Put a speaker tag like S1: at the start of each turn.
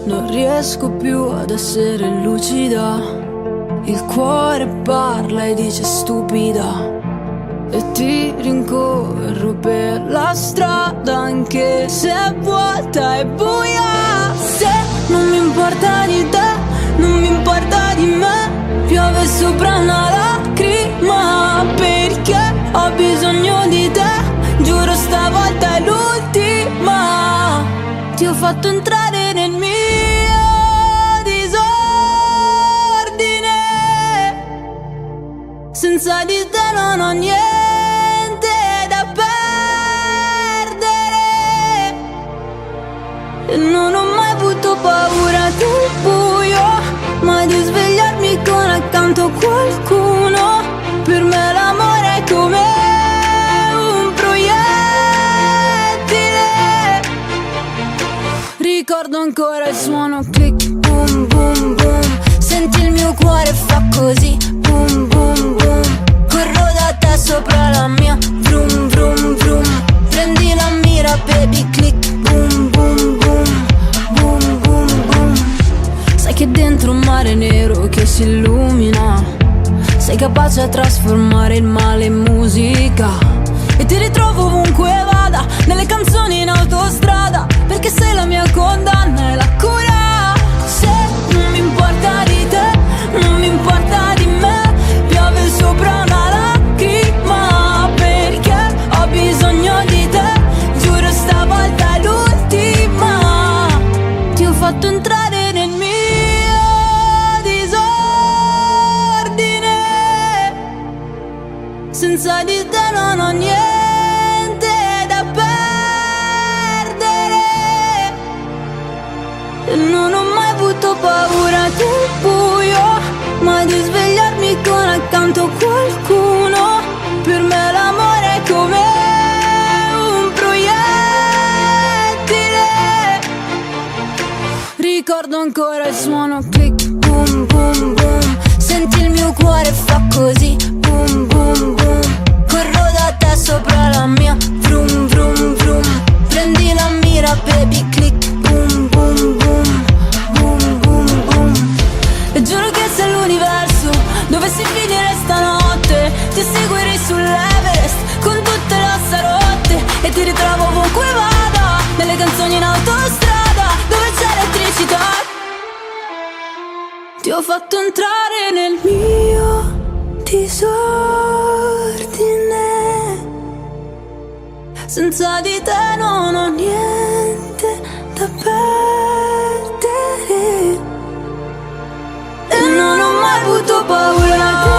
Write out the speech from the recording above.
S1: Non riesco più ad essere lucida. Il cuore parla e dice stupida. E ti rincorro per la strada anche se è vuota e buia. Se non mi importa di te, non mi importa di me, piove sopra una lacrima perché ho bisogno di te. Giuro stavolta è l'ultima. Ti ho fatto entrare nel mio disordine. Senza di te non ho niente da perdere. E non ho mai avuto paura del buio, mai di svegliarmi con accanto qualcuno. Per me l'amore è come un proiettile. Ricordo ancora il suono click, boom boom boom. Senti il mio cuore fa così, boom boom boom. Corro da te sopra la mia, vroom vroom vroom. Prendi la mira baby click, boom boom boom. Boom boom boom. Sai che dentro un mare nero che si illumina, sei capace a trasformare il male in musica. E ti ritrovo ovunque vada, nelle canzoni in autostrada, perché sei la mia condanna e la cura. Se non mi importa di te, non mi importa di me, piove sopra una lacrima perché ho bisogno di te. Giuro stavolta è l'ultima. Ti ho fatto entrare nel mio disordine. Senza di te non ho niente da perdere. E non ho mai avuto paura del buio, mai di svegliarmi con accanto qualcuno. Per me l'amore è come un proiettile. Ricordo ancora il suono click, boom boom boom. Senti il mio cuore fa così, boom boom boom. Corro da te sopra la mia, vroom vroom vroom. Prendi la mira baby click, boom boom boom. Boom boom boom. E giuro che se l'universo dovessi finire stanotte, ti seguirei sull'Everest con tutte le ossa rotte. E ti ritrovo ovunque vada, nelle canzoni in autostrada, dove c'è elettricità. Ti ho fatto entrare nel mio disordine. Senza di te non ho niente da perdere. E non ho mai avuto paura.